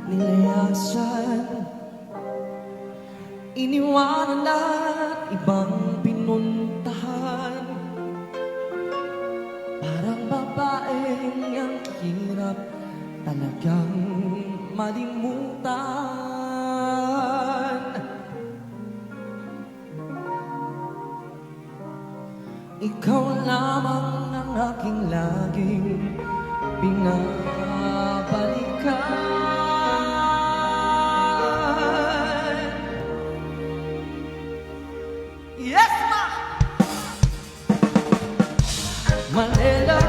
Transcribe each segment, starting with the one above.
nilayasan, iniwanan at ibang pinuntahan. Parang babaeng ang hirap talagang malimutan. Ikaw lamang ang aking laging binabalikan. Yes, ma! Manila,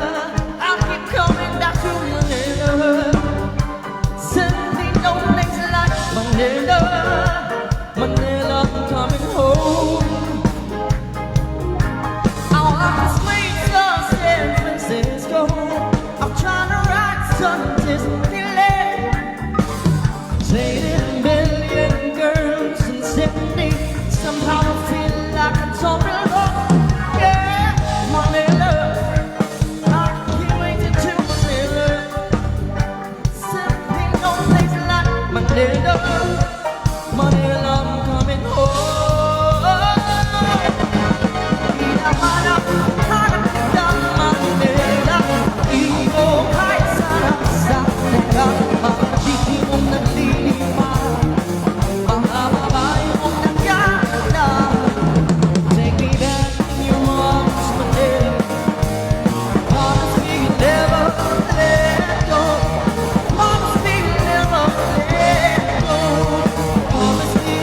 I keep coming back to Manila. Sending no place like Manila. Manila, I'm coming home. San Francisco, I'm trying to write some Disneyland. Dated a million girls in Sydney. Somehow I feel like I'm talking lost. Yeah, Manila, I can't wait to Manila. Simply no place like Manila. Manila, I'm coming home. Promise me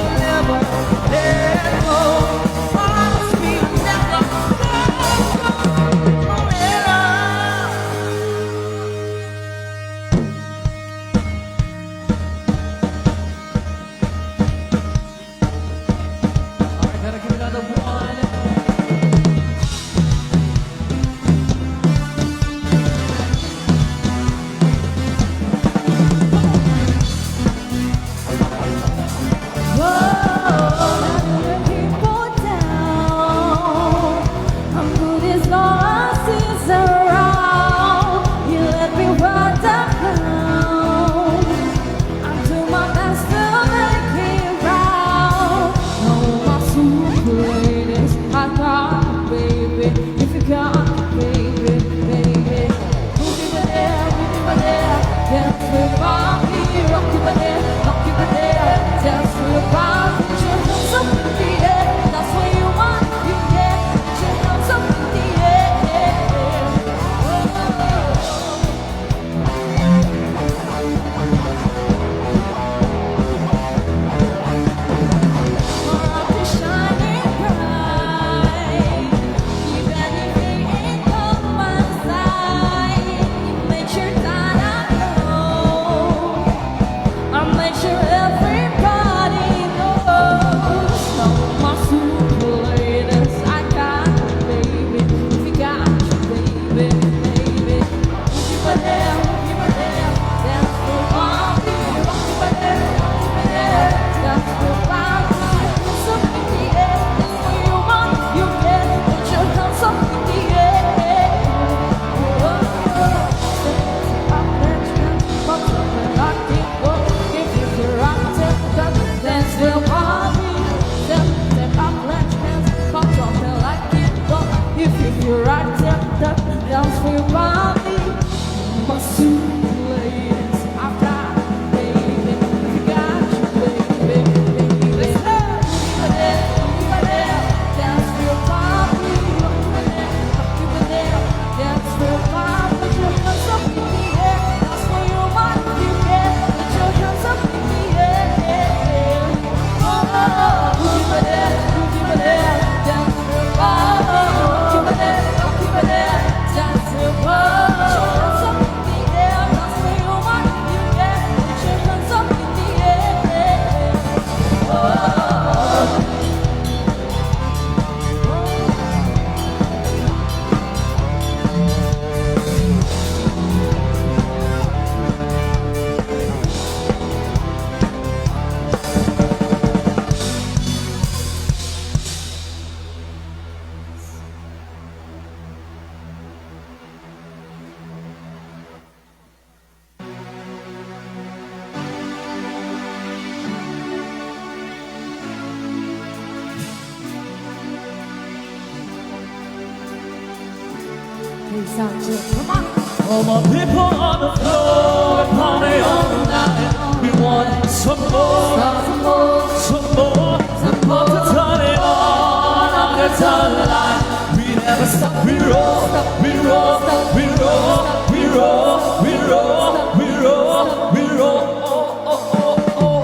Come on. All my people on the floor, party all night. We want some more, some more, some more, some more to turn it on the sunlight. We never stop, we roll, we roll, we roll, we roll, we roll, we roll, we roll. Oh, oh, oh, oh.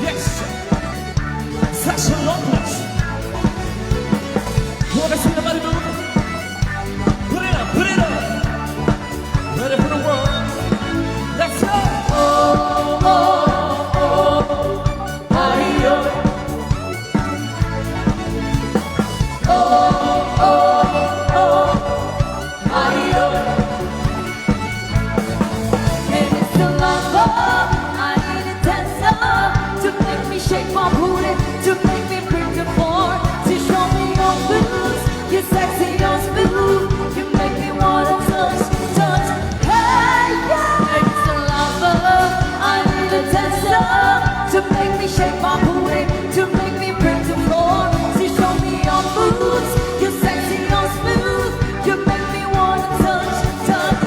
Yes, such a long place. You wanna see the body move? Put it up, ready for the world. Let's go. Oh, oh, oh, ayo. Oh, oh, oh, ayo. And it's the lover, I need a dancer to make me shake my booty, to make me bring the floor, to show me your moves, you're sexy, you're smooth. To make me shake my booty, to make me break the floor, to show me your moves, you're sexy, you're smooth, you make me wanna touch, touch.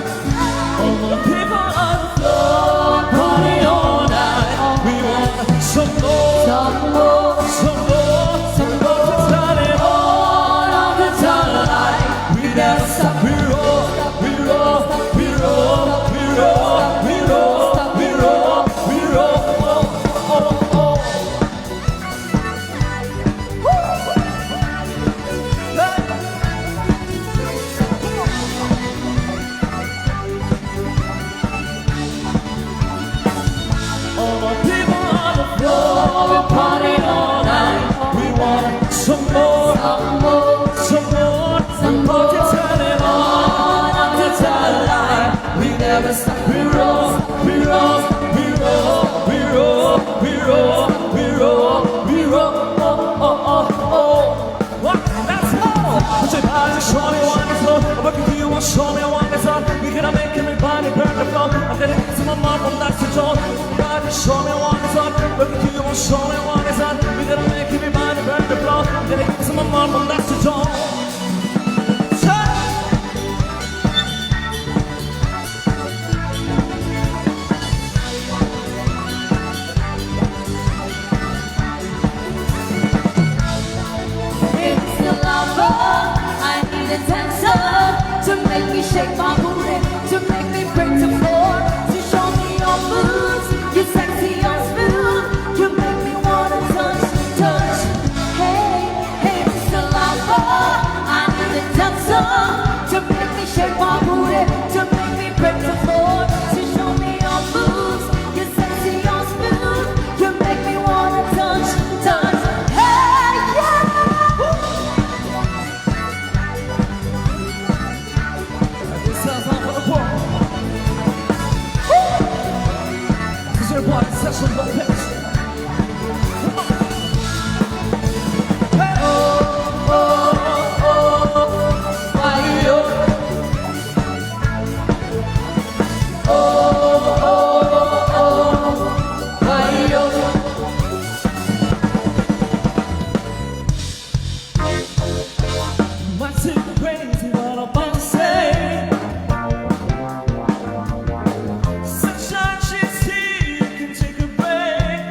All the people on the floor, party all night. We want some more, Some more, some more, some more to turn it on the sunlight. We never stop, we roll, we roll, we roll, we roll, we roll, we roll, we roll. Party all night. We want some more, some more, some more, some more to turn it on the sunlight. We never stop. We roll, we roll, we roll, we roll, we roll, we roll, we roll. Oh, oh, oh, oh. What? Let's go. Put your body, show me what it's all. What can you want? Show me what it's all. We gonna make everybody burn the floor. I'm gonna hit some more from that to John. Show me what it's on. Look at you, show me what it's on. We gotta make everybody burn the floor. Gonna get some more from that to John. it's the lover, I need a dancer to make me shake my booty, to make me break the floor, to show me your moves, you're sexy, you're smooth, you make me wanna touch, touch. Hey, hey, it's the lover, I need a dancer to make me shake my booty, to make me break the floor, to show me your moves, you're sexy, you're smooth, you make me wanna touch, touch. Hey, yeah. This sounds like for the poor. This is your party session, but pitch. Come on. Hey. Oh, oh, oh, ayo. Oh, oh, oh, ayo. What's it crazy what I'm about to say? Sunshine, she's here, you can take a break.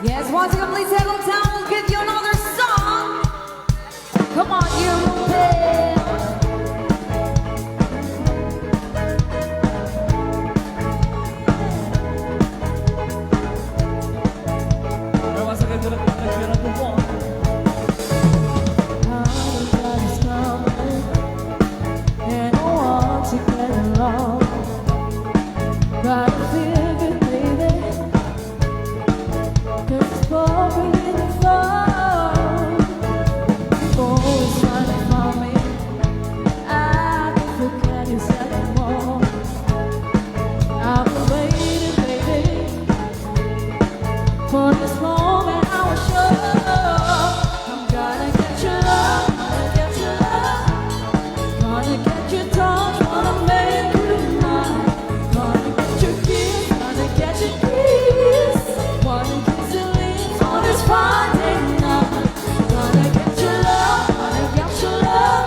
Yes, once again, please settle down. We'll give you another song. Come on, you pal. Once again, gonna move on. And I want to get along. But I feel good, baby. 'Cause it's pouring in the fall. Always trying to find me. I can forget you said more. I've been waiting, baby, for this moment. I was sure I'm gonna get your love, gonna get your love, gonna get your touch, wanna make you mine, gonna get your kiss, gonna get your kiss, wanna kiss your lips on this Friday night, gonna get your love, gonna get your love,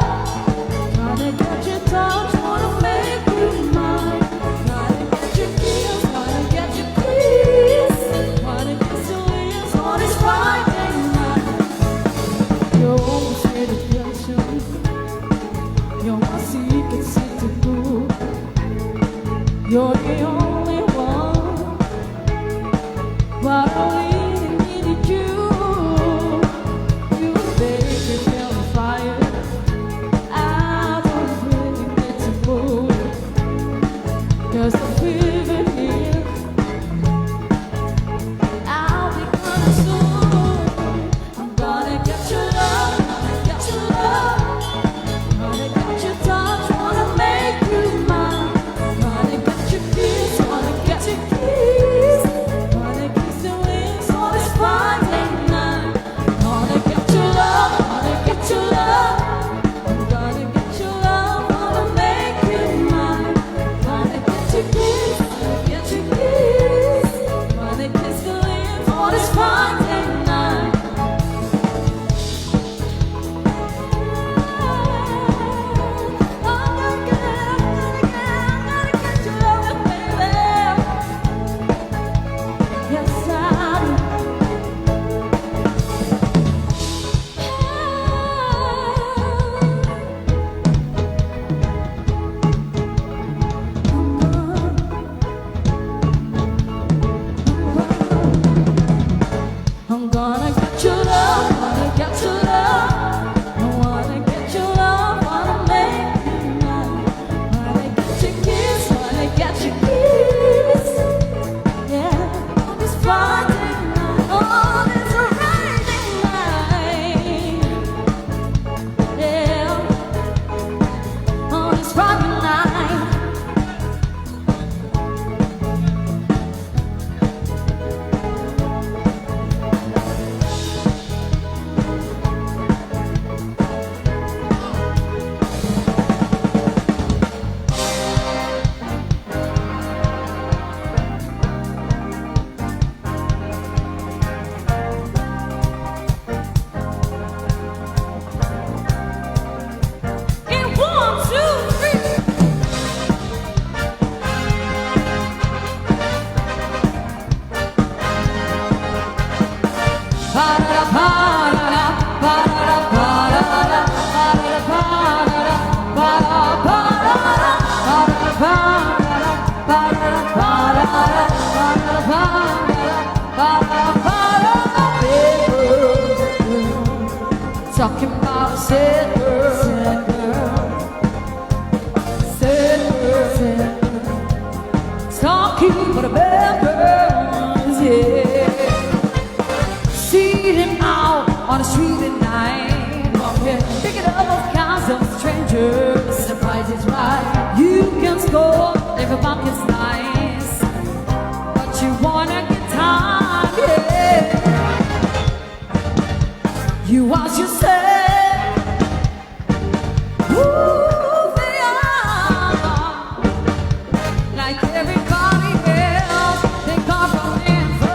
gonna get your touch, wanna make you mine, gonna get your kiss, gonna get your kiss, wanna kiss your lips on this Friday night. You're always here to pleasure me. You're my secret, secret boo. You're the only one, but I really needed you. You make me feel the fire. I don't really get to move, 'cause the fever here. I'll be coming soon. I'm gonna get your love, gonna get your love, gonna get your touch, wanna make you mine, gonna get your kiss, wanna get your kiss, wanna kiss your lips sad girl, sad girl, sad girl. Talking about the bad girls, yeah. See him out on the street at night, walking, picking up all kinds of strangers. The price is right, you can score if a pocket's nice, but you wanna get time, yeah. You ask yourself who they are, like everybody else. They come from info.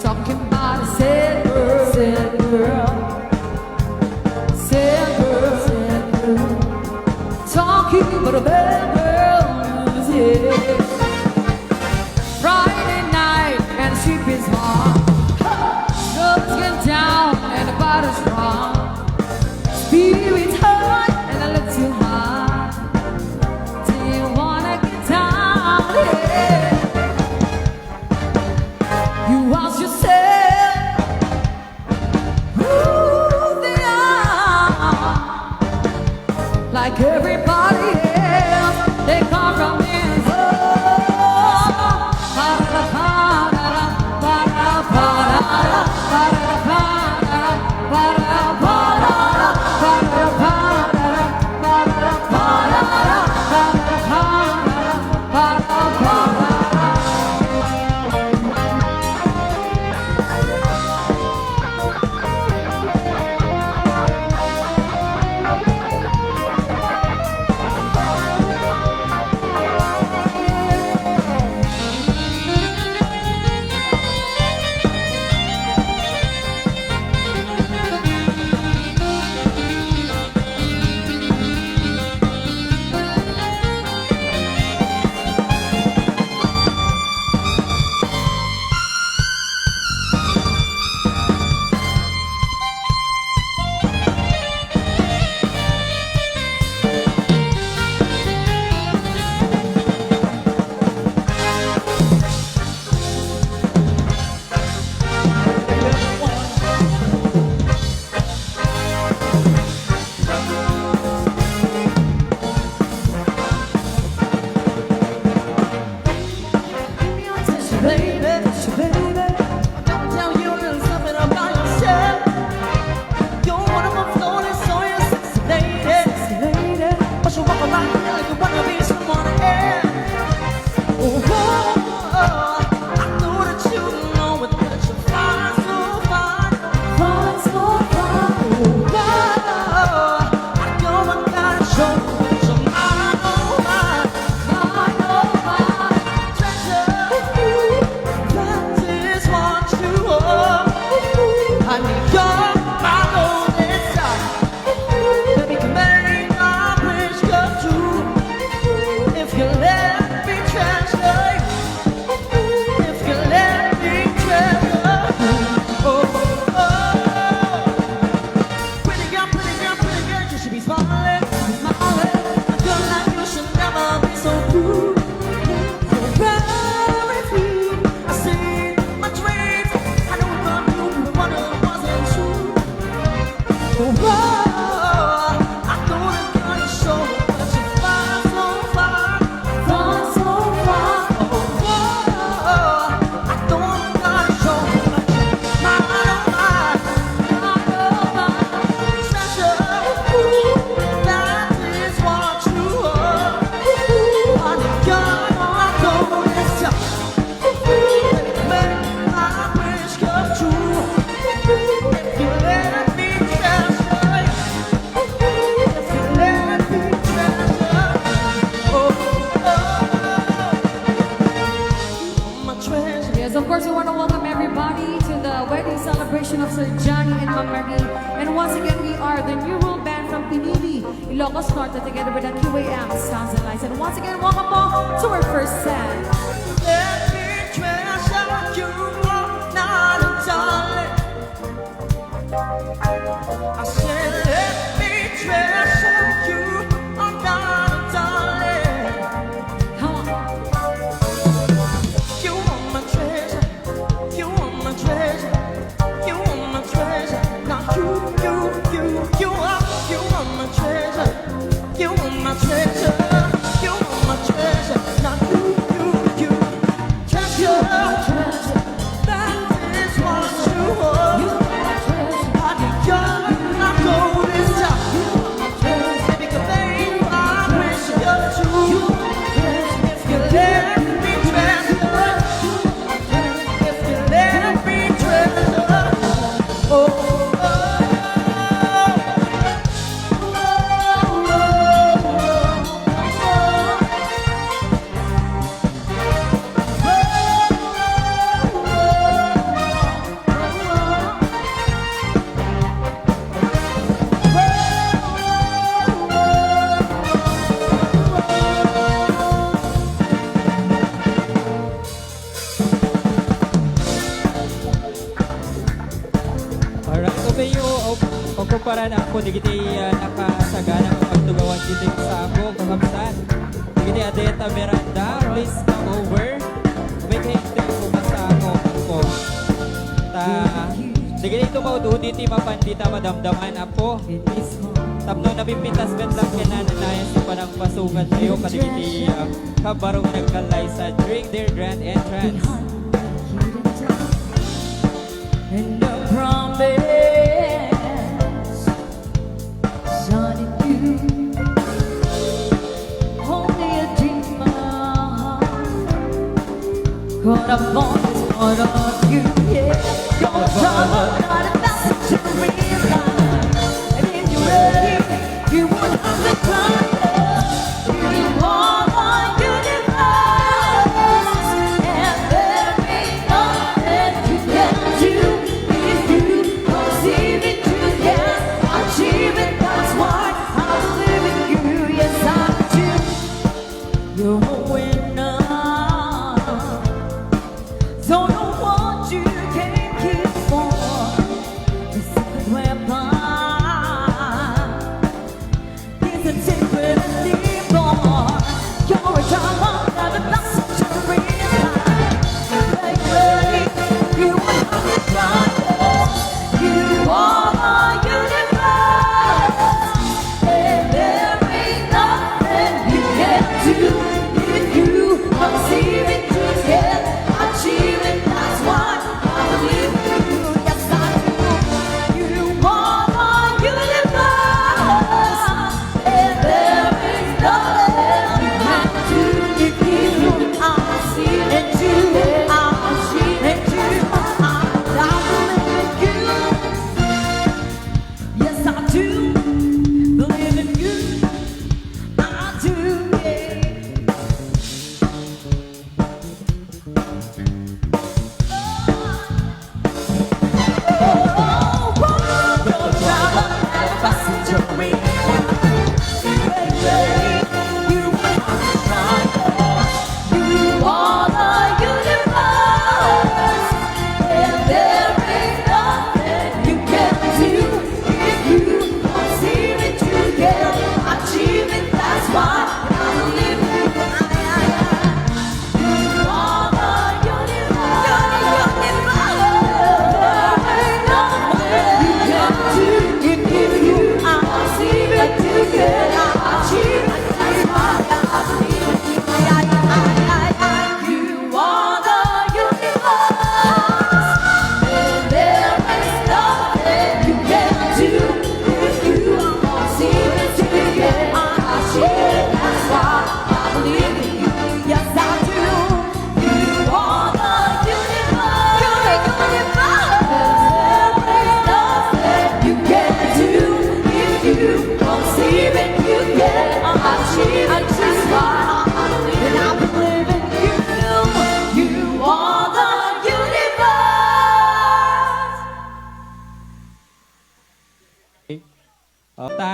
Talking about a sad girl, sad girl, sad girl, sad girl. Talking about a bad girls, yeah. Friday night and the sleep is hard. Drugs get down and the body's wrong. Spirits hurt and I look too hard. Do you wanna get down? Yeah. You ask yourself who they are, like everybody else. They come from info. course, we want to welcome everybody to the wedding celebration of Sir Johnny and Ma'am Marie. And once again, we are the new rule band from Pinili, Ilocos, Norte, together with the QAM Sounds and Lights. And once again, welcome all to our first set. Let me treasure you, not darling. para na ako digiti nakasagana pagtugawan dito sa ako kakabsan. Digiti Adeta Miranda, please come over. May kahintay ko ba sa ako po. Digiti ito ba udo diti mapandita madamdaman apo. Tapno nabipitas bet lang kinananayan sa panang pasukan tayo kadigiti kabarong nagkalay sa during their grand entrance. And the promise Son in you Only a dreamer Caught up on this part of you Yeah, your trouble not about to realize And if you're ready, you won't have to cry You are my universe And there ain't nothing you can do If you conceive it, you can achieve it That's why I believe in you, yes I do You're a winner Don't know what you came here for The secret weapon is a secret anymore You're a drama, not a message to realize Baby, you are the promise You are my universe And there ain't nothing you can do If you conceive it, you can achieve it That's why I believe in you, yes I do You are my universe And there ain't nothing you can do If you I see it, you I see it, you I believe in you Yes I do believe in you I do,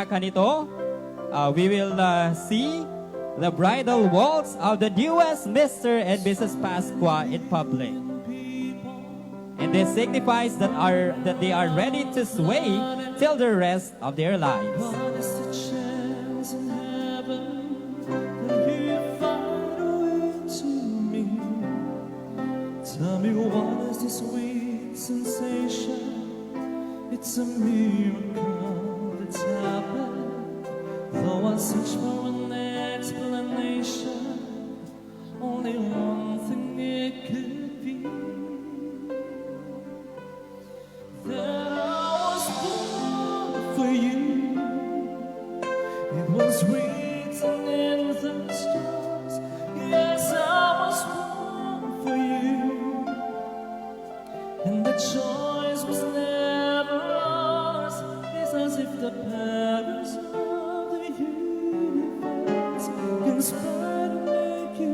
Kanito, we will see the bridal waltz of the newest Mr. and Mrs. Pasqua in public. And this signifies that they are ready to sway till the rest of their lives. What is the chance in heaven that you find a way to me? Tell me what is this sweet sensation? It's a miracle that's happened. Though I search for an explanation, only one thing it could be. That I was born for you. It was written in the stars. Yes, I was born for you. And the choice was never ours. It's as if the powers of the universe conspire to make you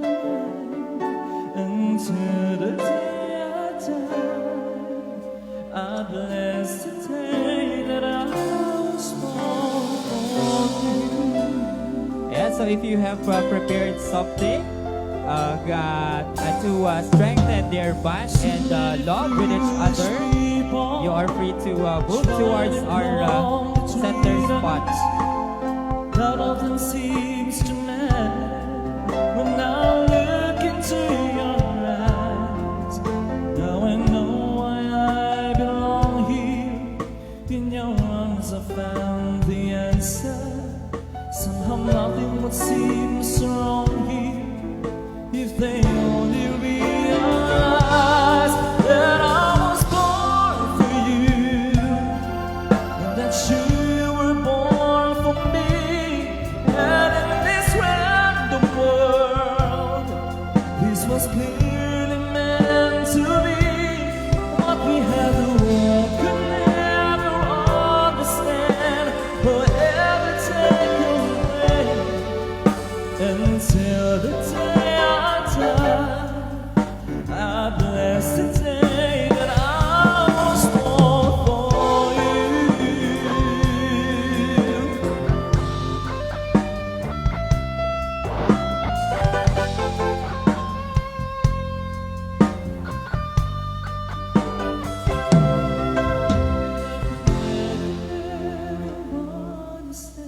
mine. Until the day I die, I bless the day that I was born for you. Yeah, so if you have prepared something, strengthen their bond and love with each other, you are free to move towards our center spot. That often seems to matter when I look into your eyes. Now I know why I belong here. In your arms I found the answer. Somehow nothing would seem so wrong here if they only realize that I was born for you and that you were born for me. And in this random world, this was clearly meant to be. What we had the world could never understand or ever take away until the day I die. I bless the day that I was born for you. Never understand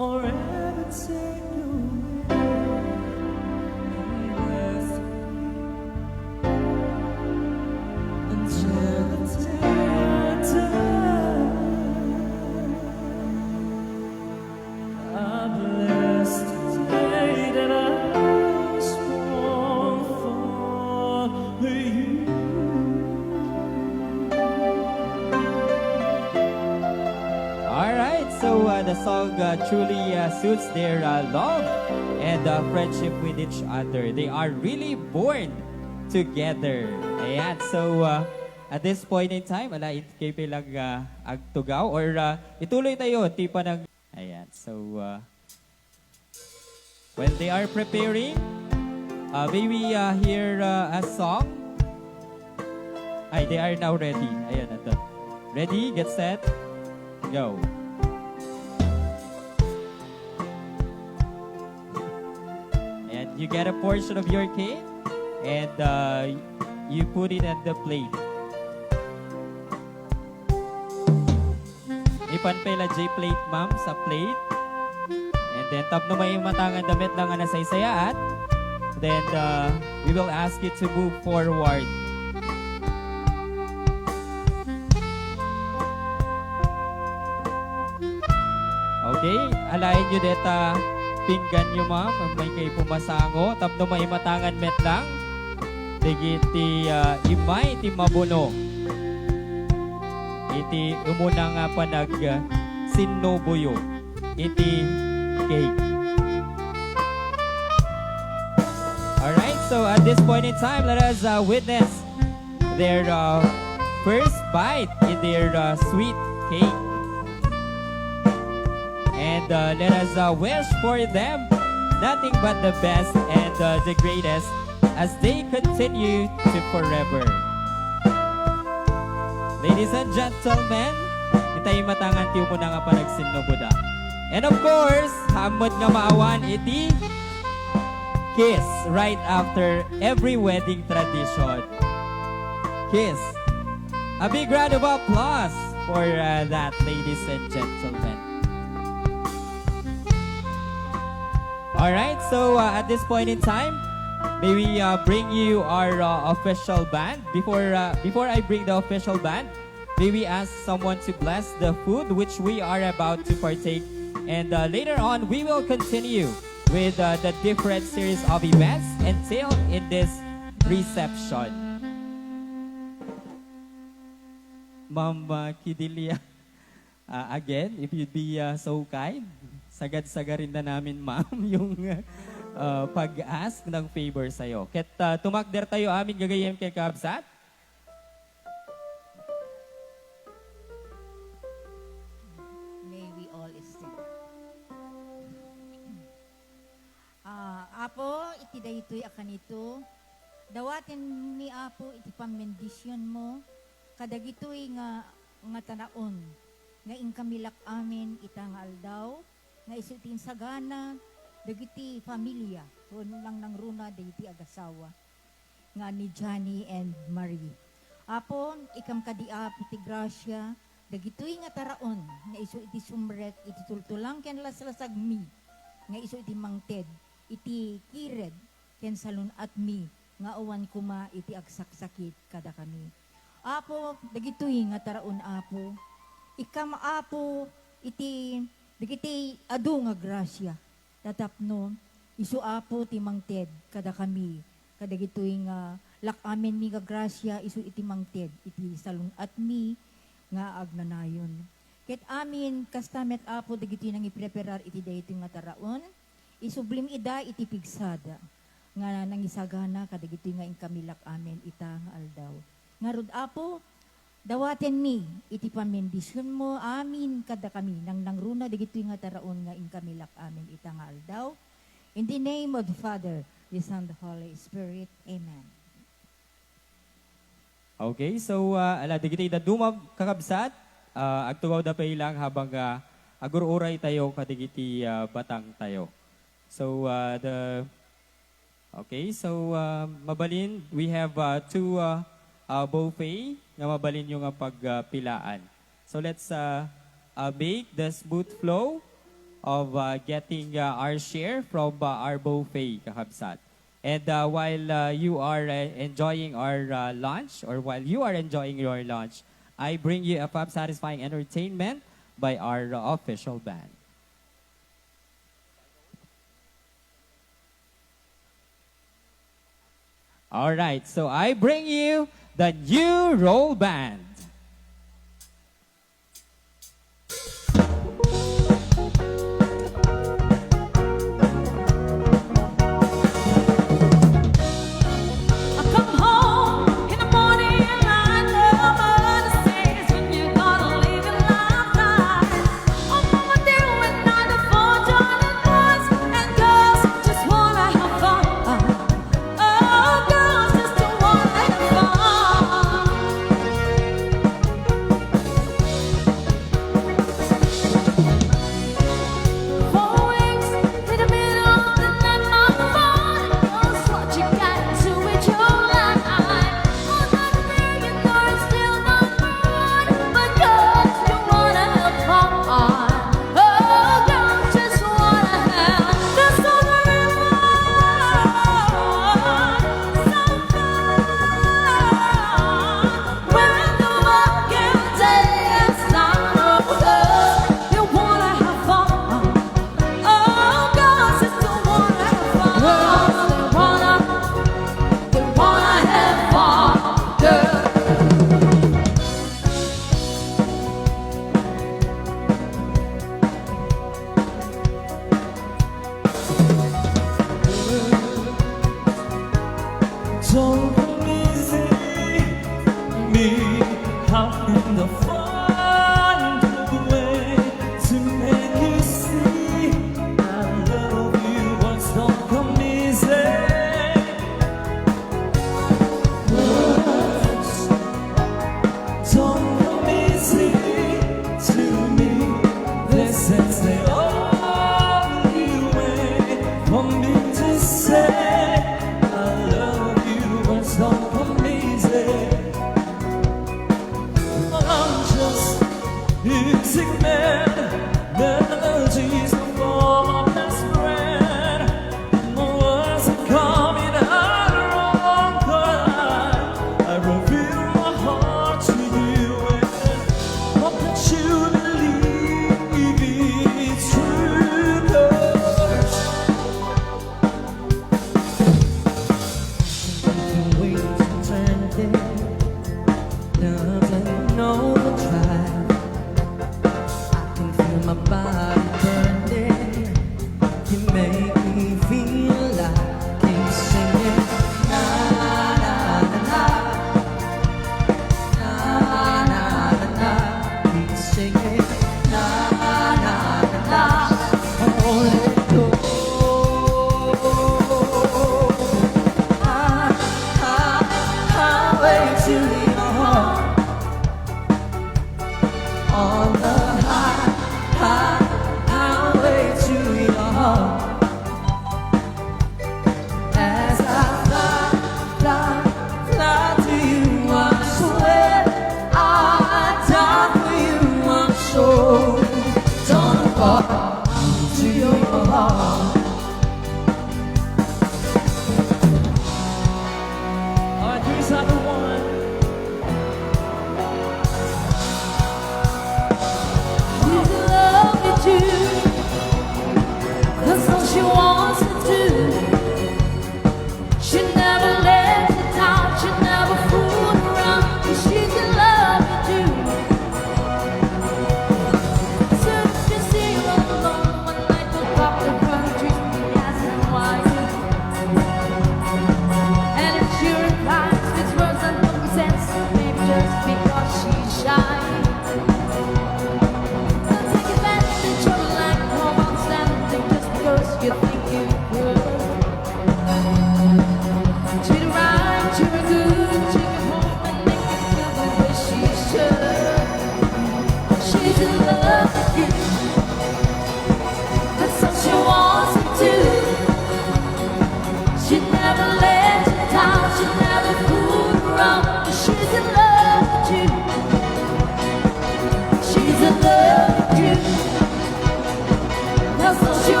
or ever take away. Bless until the day I die. I bless the day that I was born for you. All right, so the song truly suits their love and friendship with each other. They are really born together. Ayan, so at this point in time, kayo lang agtugaw or ituloy tayo, tipa ng... Ayan, so when they are preparing, may we hear a song? Ay, they are now ready. Ayan, ito. Ready, get set, go. And you get a portion of your cake and you put it at the plate. Ipanpela J plate, ma'am, sa plate. And then tapno may matangan damit lang na sa isayat. Then we will ask you to move forward. Okay, alayin nyo deta pinggan nyo, ma'am. May kayo pumasango. Tapno may matangan met lang. Tigiti imay iti mabuno. Iti umuna nga pa nag sinubuyo. Iti cake. Alright, so at this point in time, let us witness their first bite in their sweet cake. And let us wish for them nothing but the best and the greatest as they continue to forever. Ladies and gentlemen, itay matangan tiyo mo na nga pa nagsinubuda. And of course, hamod nga maawan iti kiss right after every wedding tradition. Kiss. A big round of applause for that, ladies and gentlemen. Alright, so at this point in time, may we bring you our official band. Before I bring the official band, may we ask someone to bless the food which we are about to partake. And later on, we will continue with the different series of events entailed in this reception. Ma'am Kidilia, again, if you'd be so kind, sagad-sagarin na namin, ma'am, yung pag-ask ng favor sa'yo. Ket tumakder tayo amin gagayem kay Kabsat. May we all stand. Apo, iti daytoy akanito. Dawatin mi Apo iti pamendisyon mo. Kadagitoy nga tanaon. Nga ingkamilak amin itang aldaw. Nga isutin sagana. dagiti pamilya, lang ng runa, dagiti agasawa, nga ni Johnny and Marie. Apo, ikam kadiapo ti grasya, dagitoy nga taraon, nga iso iti sumrek, iti tultulang ken laslasag mi, nga iso iti mangted, iti kired, ken salun at mi, nga awan kuma iti agsaksakit kada kami. Apo, dagitoy nga taraon apo, ikam apo, iti, dagiti adu nga grasya, tatapno, iso apo ti mangted, kada kami, kada gitoy nga lakamen mi nga grasya, iso iti mangted, iti salun at mi, nga agnanayon. Ket amin, kastamet apo, dagitoy nang ipreparar iti dayto nga taraon, isublim ida iti pigsada, nga nangisagana, kada gitoy nga inkamilak amin, ita nga aldaw. Nga rod apo, dawaten mi, iti pamendisyon mo, amin kada kami, nang nangruna, dagitoy nga taraon nga inkamilak amin, ita nga aldaw. In the name of the Father, the Son, the Holy Spirit. Amen. Okay, so ala digiti da dumag kakabsat, agtugaw da pa ilang habang agururay tayo kadigiti batang tayo. So mabalin, we have two buffet nga mabalin yung pagpilaan. So let's make the smooth flow of getting our share from our buffet kakabsat. And while you are enjoying our lunch, or while you are enjoying your lunch, I bring you a satisfying entertainment by our official band. All right, so I bring you the new roll band. I come home in the morning and I know mother says when you're gonna live your life right. Oh, mama, doing 9 to 4, joining boys and girls just wanna have fun. Oh, girls just wanna have fun. 4 weeks in the middle of the night, my phone knows what you got to with your life. Oh, not big and nor still not good, but girls you wanna have fun. Oh, girls just wanna have the summer and some fun. When the working day is not over, you wanna have fun. Oh, girls just wanna have fun. They wanna have fun, girl. Don't come easy, me having the find a way to make you see I love you, but don't come easy. Words don't come easy to me. They sense they only way for me to say I love you, but don't come easy. I'm just music man, melodies of all my best friend. My words are coming out wrong, but I reveal my heart to you and hope that you believe it's true. 'Cause wait eternity doesn't know the drive. I can feel my body burning. You make me feel like keep singing na na na na na na na. Keep singing na na na na. Oh, let it go. Highway to your heart. On the highway to your heart.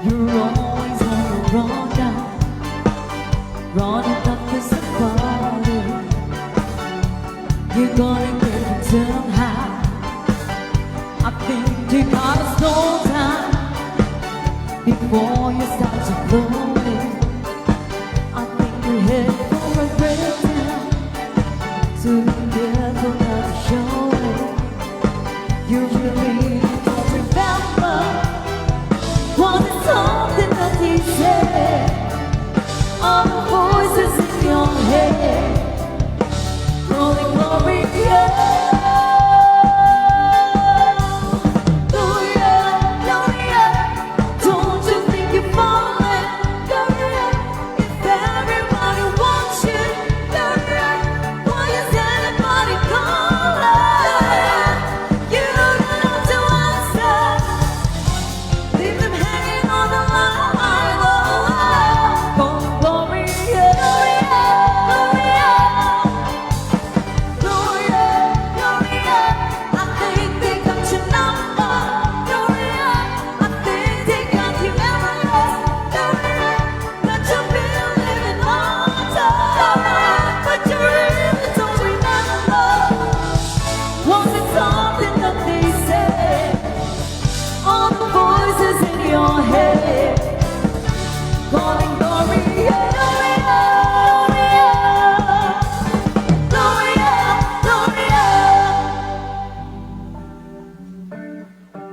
You're always on the run now, running up to somebody. You're gonna get it somehow. I think you gotta slow down before you start to blow it. I think you're headed for a breakdown, so be careful not to show it. You really don't remember. Was it something that he said? All the voices in your head calling Gloria. Gloria, Gloria, don't you think you're falling? Gloria, if everybody wants you, Gloria, why is anybody calling? You don't know to answer. Leave them hanging on the line. Oh, Gloria, Gloria, Gloria, Gloria. I think they got your number, Gloria. I think they got you everywhere, Gloria. That you've been living under, but you really don't remember. Was it something that they said? All the voices in your head calling Gloria, Gloria, Gloria, Gloria.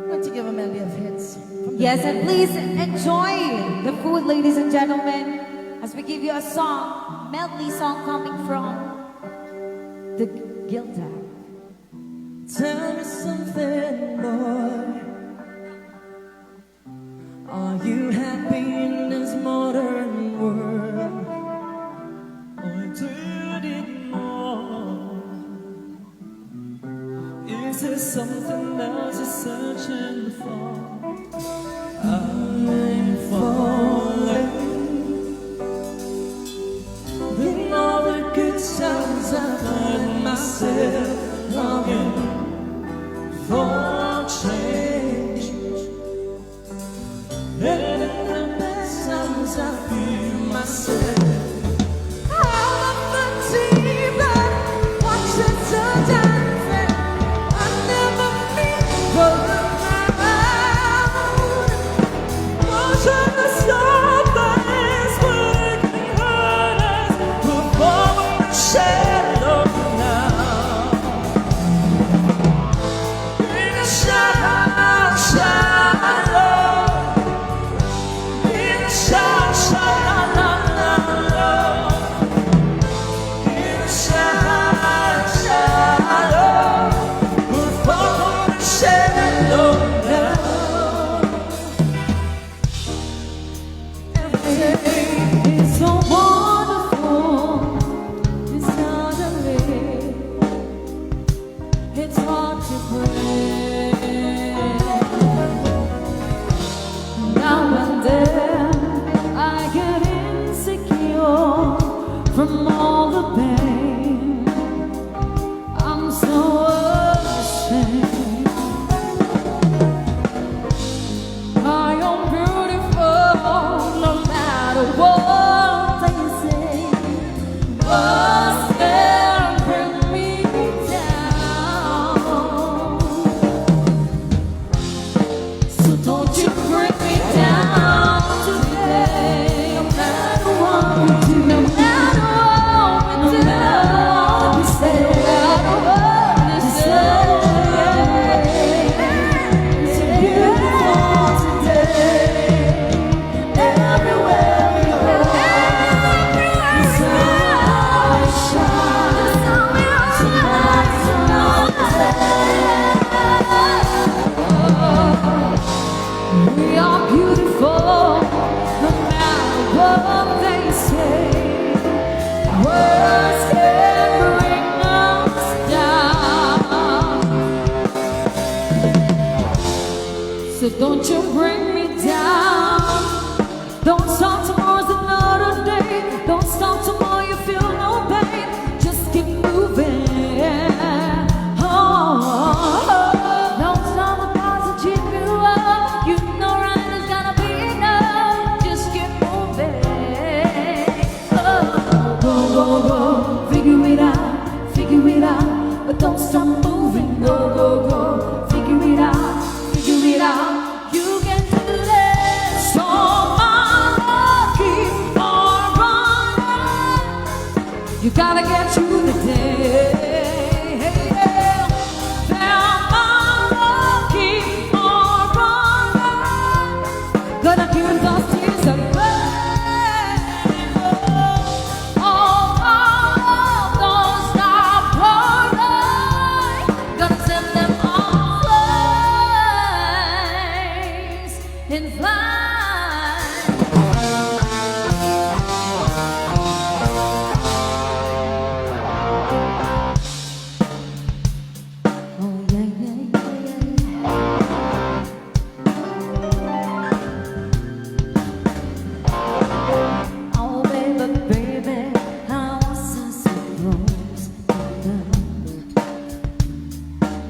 Want to give a medley of hits. Yes, and please enjoy the food, ladies and gentlemen, as we give you a song, medley song coming from the Gilda. Tell me something, boy. Are you happy in this modern world? Or do you need more? Is there something else you're searching for? I'm falling. In all the good times I find myself longing for change. And in the best times I feel myself out of the TV, watching the dancing. I never meet for around. Watching the stars working hard performing the shadow now. In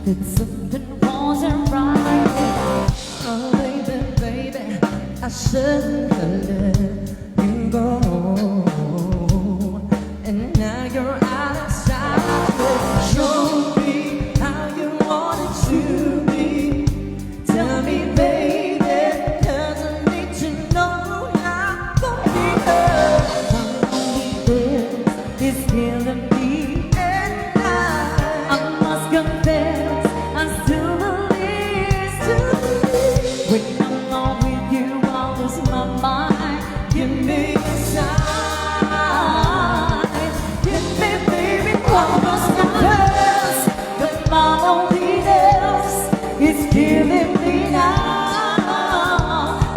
Something wasn't right. Oh, baby, baby, I shouldn't have let you go. And now you're out of sight. Show me how you want it to be. Tell me, baby, 'cause I need to know how to be hurt. Loneliness is killing me at night. I must confess, I still believe, when I'm not with you, I lose my mind. Give me a sign. Give me, baby, one more confess that my loneliness is killing me now.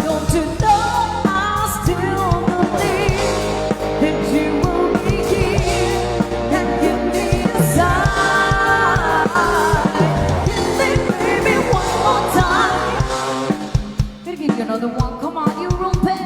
Don't you know I still believe that you will be here and give me a sign. Give me, baby, one more time. Gonna give you another one. Come on, you rompe.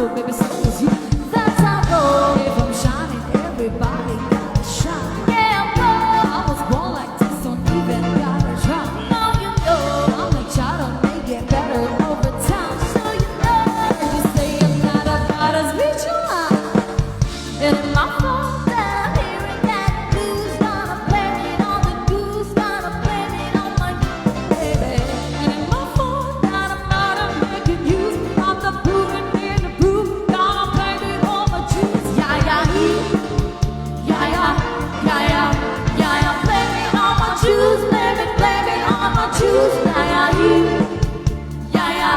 Baby, so is you. That's how I go. If I'm shining, everybody gotta shine. Yeah, I was born like this, don't even gotta try. Now you know I'm a child, may get better over time. So you know, you say I'm not about as reach your line. And in my phone, that I'm hearing that blues, gonna blame it on the blues, gonna blame it on my baby. And in my phone, that I'm not making use of the proving in the proof, gonna blame it on my juice. Yeah, yeah, yeah, yeah, yeah, yeah, yeah, yeah, blame it on my juice, blame it on my juice. Yeah, yeah, yeah, yeah,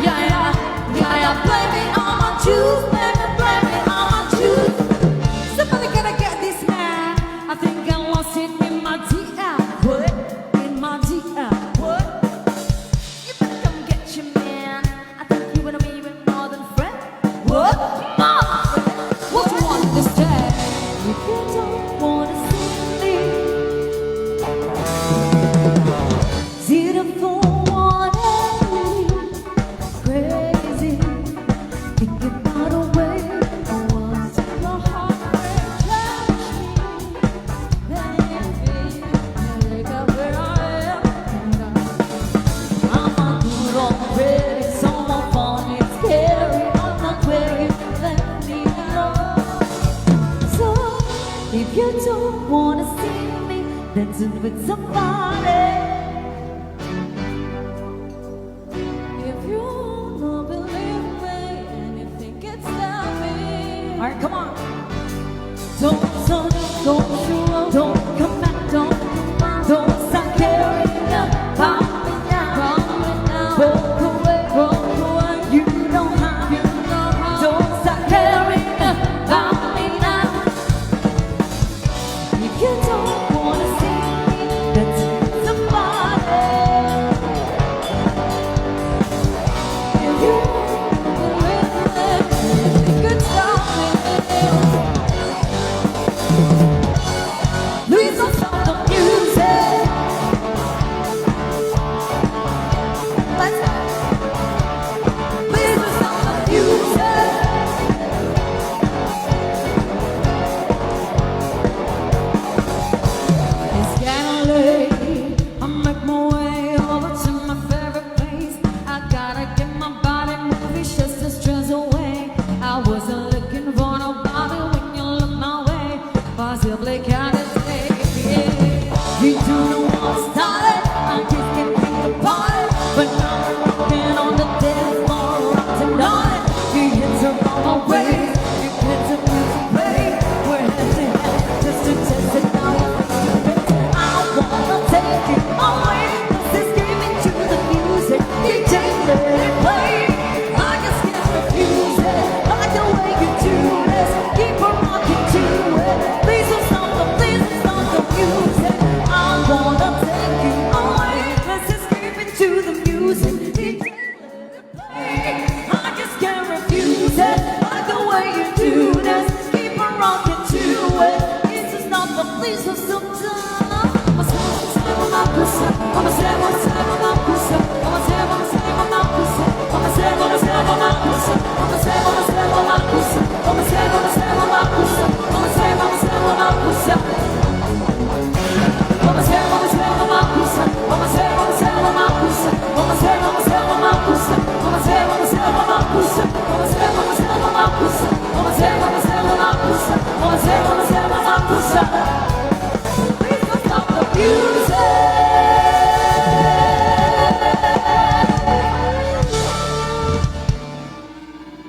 yeah, yeah, yeah, yeah, blame it on my juice, blame it on my juice. Somebody gotta get this man. I think I lost it in my DM. What? In my DM. What? You better come get your man. I think you and me even more than friends. What? Mom! What you want this day? If you don't wanna see me, zero for one crazy. Think about a way I was your heart touch me, baby. Look at where I am. I'm not good already. Someone found it scary. I'm not where you let me go. So if you don't wanna see me, then do it with somebody. If you don't believe me and you think it's not me, all right, come on. Don't come back, don't stop caring about me now. Walk away, you know how. Don't stop caring about me now. If you don't wanna see me, that's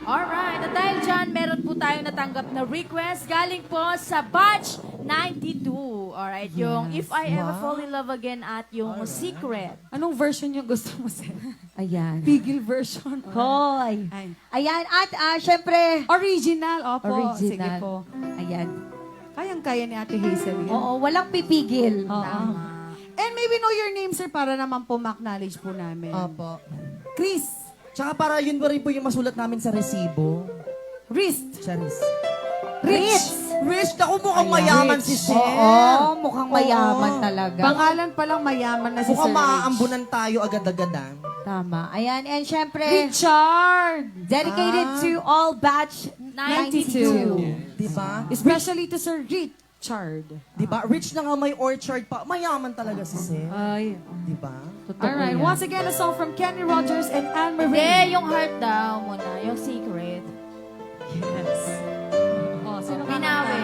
Alright, at dahil dyan, meron po tayong natanggap na request galing po sa batch 92. Alright, yung If I Ever Fall in Love Again at yung Secret. Anong version yung gusto mo, Sir? Ayan. Pigil version. Hoy. Ay. Ayan. At syempre, Original, opo. Sige original. po. Ayan. Kayang-kaya ni Ate Hazel yan. Oo, walang pipigil. Oo. And maybe know your name, sir, para naman po ma-acknowledge po namin. Opo. Chris. Tsaka para yun ba rin po yung masulat namin sa resibo? Wrist. Charis. Rich. Rich, ako mukhang mayaman si Sir. Oo, mukhang mayaman talaga. Pangalan pa lang mayaman na si Mukhang Sir Rich. maaambunan tayo agad-agadan. Tama. Ayan. And syempre, Richard. dedicated to all batch 92. Diba? Especially to Sir Richard. Diba? Rich na nga may orchard pa. Mayaman talaga si Sir. Ay. Diba? Alright, once again, a song from Kenny Rogers and Anne-Marie. Hindi, yung heart daw muna. Yung Secret. Yes. Oh, sino ka Binawi.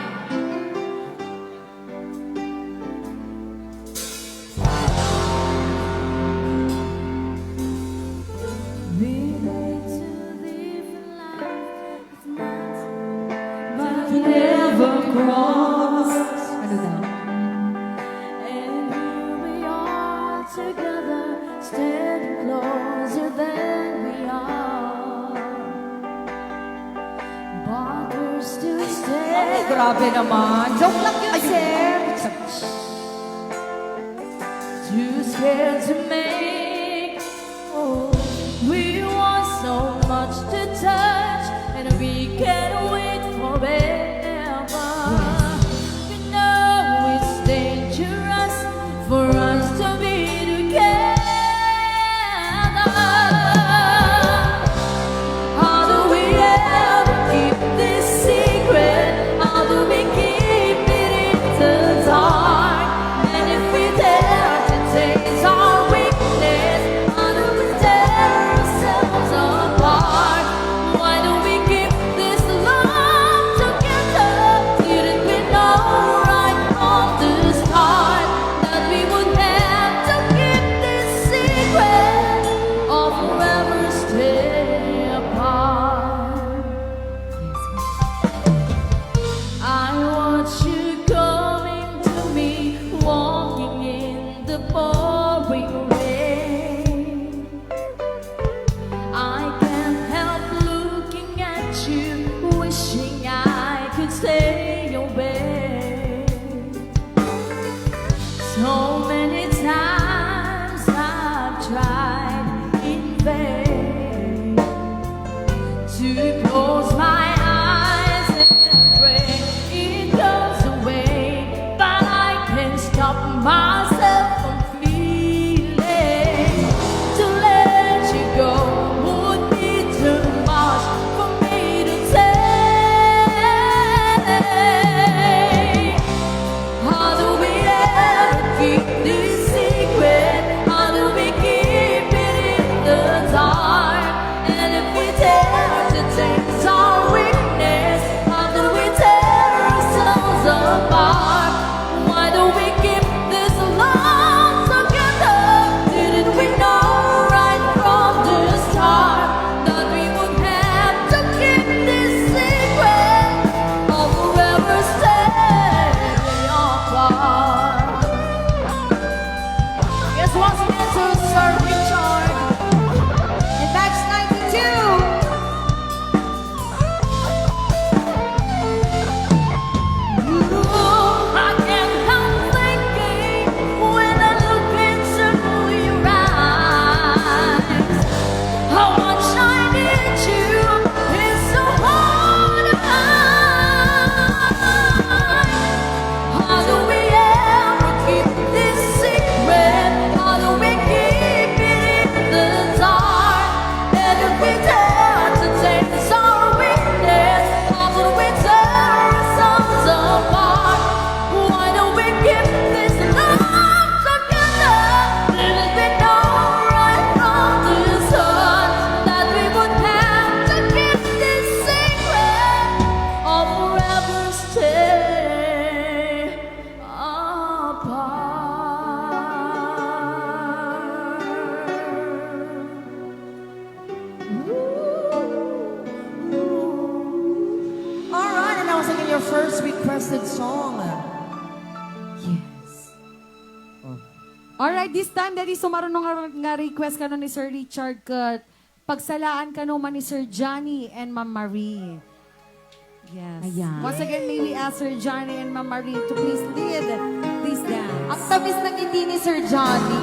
Never cross. Ano daw? And here we are together, standing closer than we are. But we're still Ay, standing. grabe naman. Joke lang yun, sir. Too scared to make. Oh, we want so much to touch, and we can't wait forever. You know it's dangerous for us to be together. How do we ever keep this secret? How do we keep it in the dark? And if we dare to taste our weakness, how do we tear ourselves apart? Why do we keep this love together? Didn't we know right from the start that we would have to keep this secret or forever stay apart? I watch you coming to me, walking in the pouring rain. I can't help looking at you, wishing I could stay away. So many times I've tried in vain to close my eyes and pray it goes away, but I can't stop myself from feeling. To let you go would be too much for me to take. How do we ever keep this secret? requested song. Yes. Alright, this time, Daddy, so marunong nga request ka ni Sir Richard ka pagsalaan ka naman ni Sir Johnny and Ma'am Marie. Yes. Ayan. Once again, may we ask Sir Johnny and Ma'am Marie to please lead, please dance. Ang tamis ng ngiti ni Sir Johnny.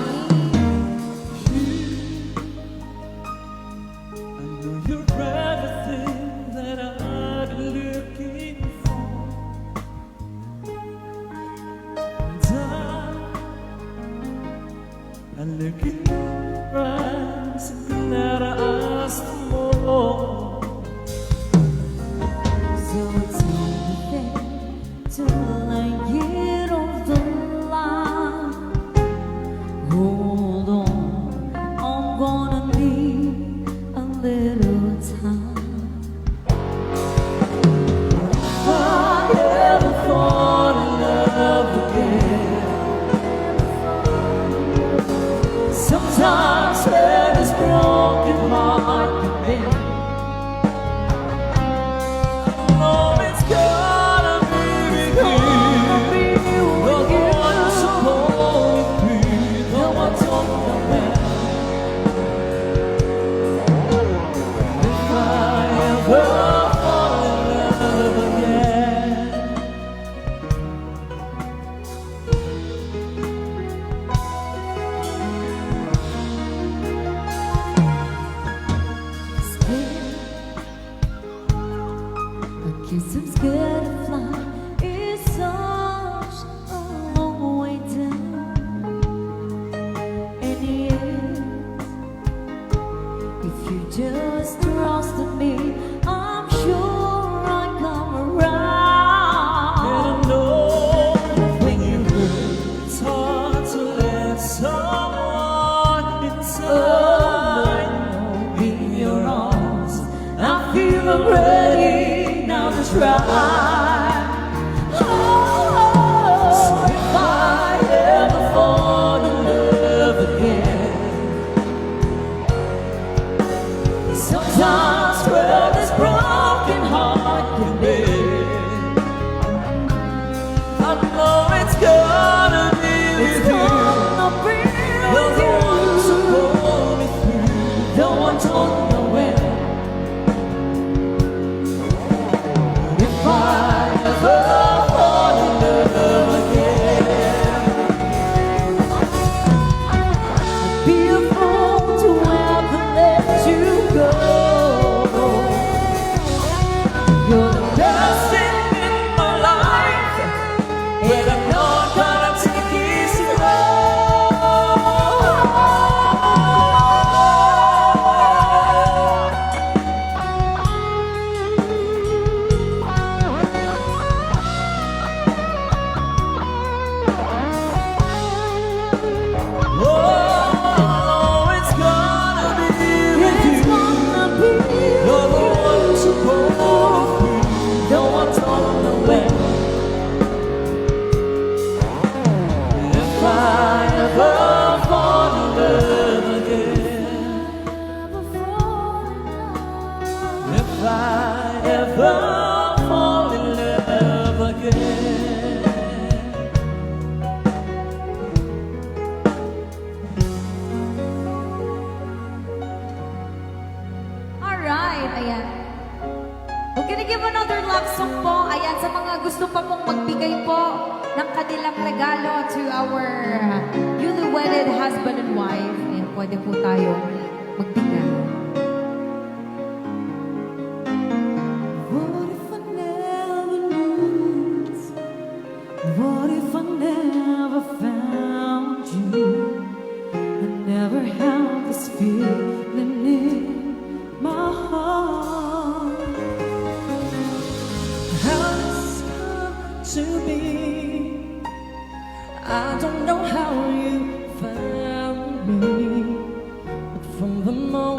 I know you're everything that I've been looking for. And I look in your eyes and glad I asked for more. So it's only fair till I get over the line. Hold on, I'm gonna need a little time. If I ever fall in love again, sometimes when this broken heart can bend. Oh, it's gonna be with you. You're the one supposed to be the one talking about. If I ever fall in love again. I guess I'm scared to fly. It's such a long way down. And yes, if you just trusted me, I'm sure I'd come around. And I know when you hurt, it's hard to let someone inside. In your arms, I feel I'm ready now to try. Oh, if I ever fall in love again, sometimes where this broken heart can be, I know it's gonna be it's with you. gonna be You're with the one to you. pull me through. No one told me nowhere. If I ever fall in love again, I'd be a fool to ever let you go. You're the best thing in my life, and I'm not gonna take it slow. Oh, it's gonna be with It's you. gonna be You're the one to pull me through. no one told me when. If I ever fall in love again, if I ever fall in love again. Alright, ayan. We're gonna give another love song po. Ayan, sa mga gusto pa pong magbigay po ng kanilang regalo to our newly wedded husband and wife. Ayan, pwede po tayo magbigay. What if I never knew? What if I never found you? I never had this feeling in my heart. How this come to be? I don't know how you found me, but from the moment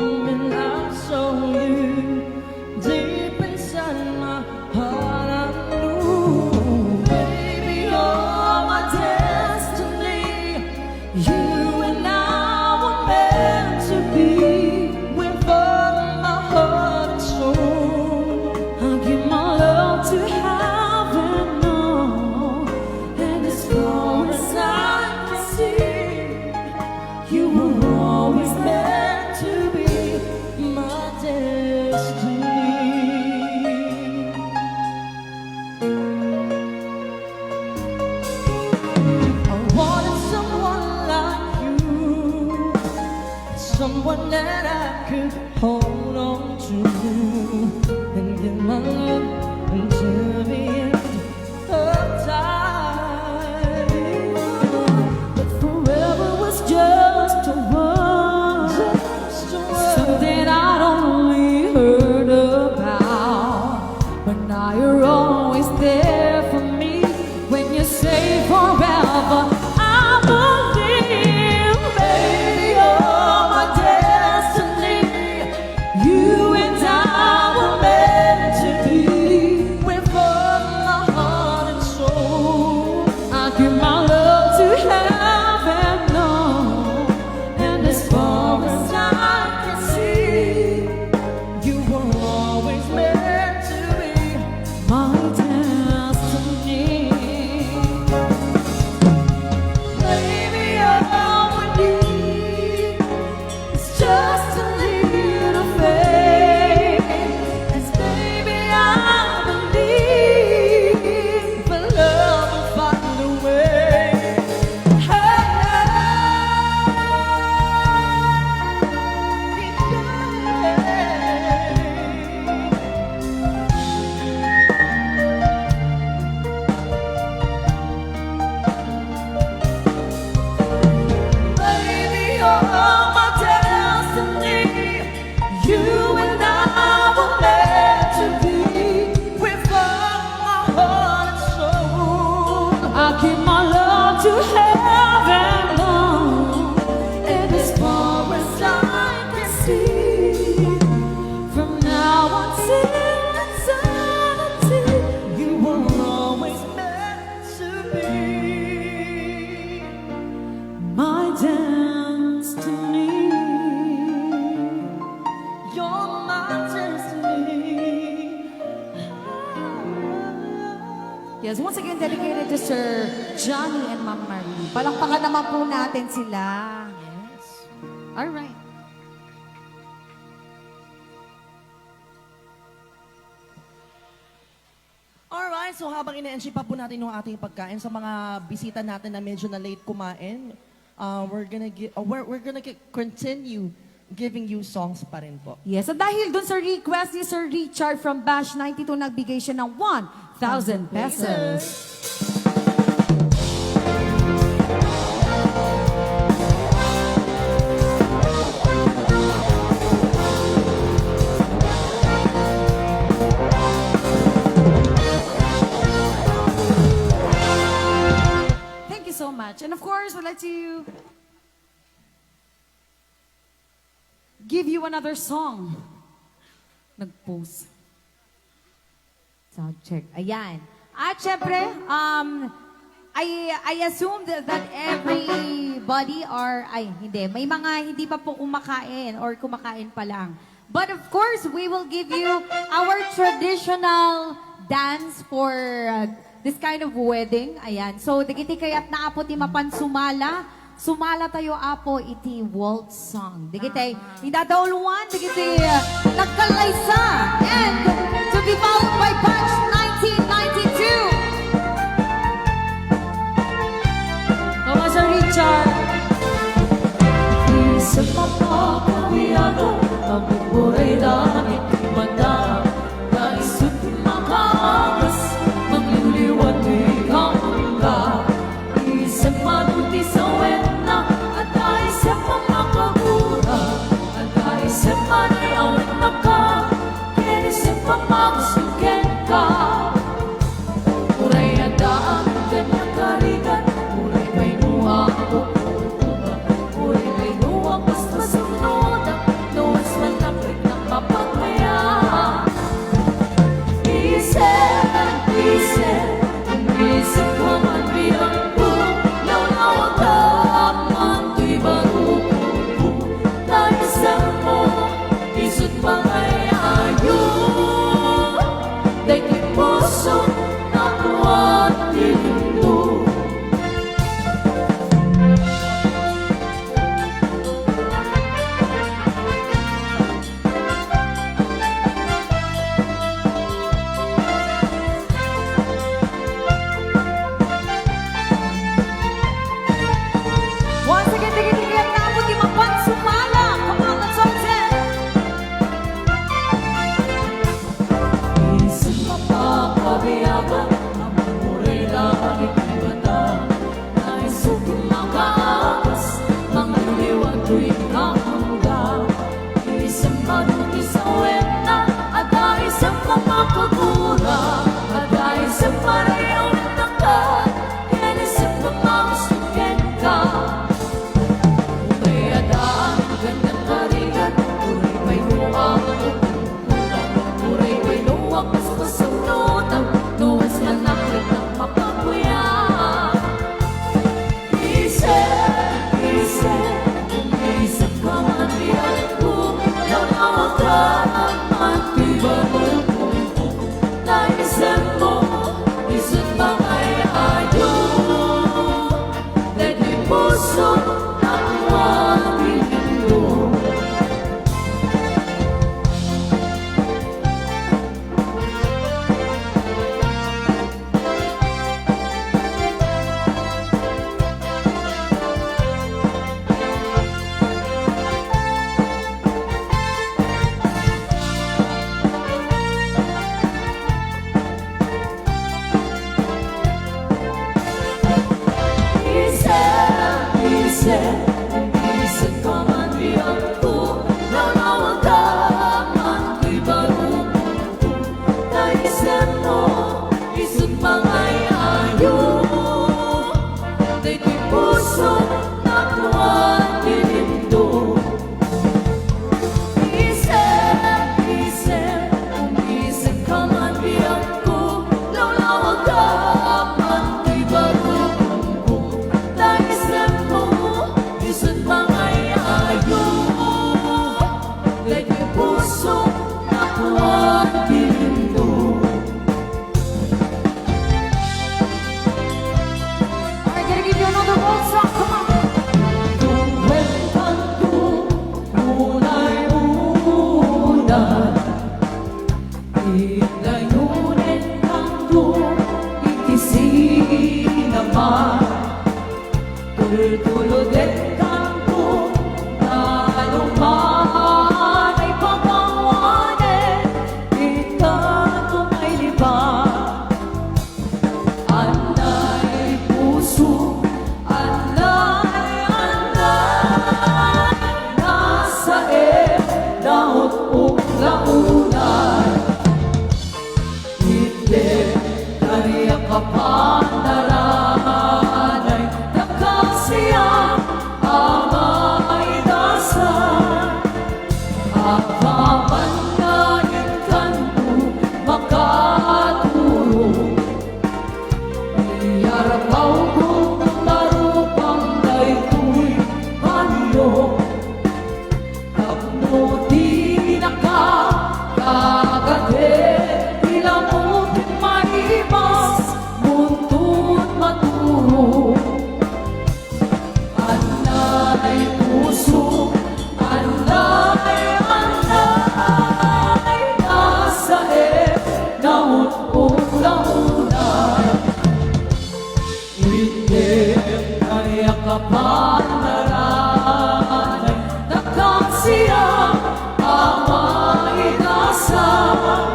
hold on to and give my love until the end of time. But forever was just a word, something I'd only heard about. But now you're always there for me when you say forever. I believe, baby, you're my destiny. You and I were meant to be. With all my heart and soul, I give my love to heaven, no. And as far as I can see, you were always meant to be my destiny. Baby, all we need is just a little faith. As baby, I believe for love will find a way. Baby, you're my destiny. You and I were meant to be. With all my heart and soul, I give my love to heaven, Lord. And as far as I can see, from now until eternity, you were always meant to be my destiny. You're my destiny. Yes, once again, dedicated to Sir Johnny and Ma'am Marie. Palakpakan naman po natin sila. Yes. Alright. Alright, so habang ina-enjoy pa po natin yung ating pagkain sa mga bisita natin na medyo na late kumain, we're gonna continue giving you songs pa rin po. Yes, at dahil dun sa request ni Sir Richard from Bash 92, nagbigay siya ng 1,000 pesos. Thank you so much. And of course, we'd like to give you another song. Nag-post. Sound check. Ayan. At syempre, I assume that everybody may mga hindi pa po kumakain or kumakain pa lang. But of course, we will give you our traditional dance for this kind of wedding. Ayan. So, dagiti kayat na apo ti mapan sumala tayo apo iti waltz song. Dagiti, idadauluan, dagiti nagkalaysa. And to be followed by Batch 1992. Come on, Sir Richard. Sa papakawiyado, mabuburay langit mata, naisip makaangas, magliliwan di hangga. Isip manuti sa wena, at isip makakura, at isip manayawin na ka, kinisip pamagsukin ka. Uray adaan, kanyang karigan, uray kay nuha ko. Uray kay nuha, mas masunoda, nuwas malapit ng mapagmaya. Luludet kanto na luman ay pagkawanin, ikanto may liban. Anay puso, anay, anay, nasa daot ulaunay. Hindi kaya kapanaranay, nakasiyang amay dasal. Kapamanayin kanto makatulong, iyarapaw kong tarupang daytoy banyo. Kapno di nakakagate, ilamutin maimas, muntun maturo. Anay puso, anay, anay, nasa naon ulaunay. Hindi kaya kapanaranay, nakasiyang amay dasal.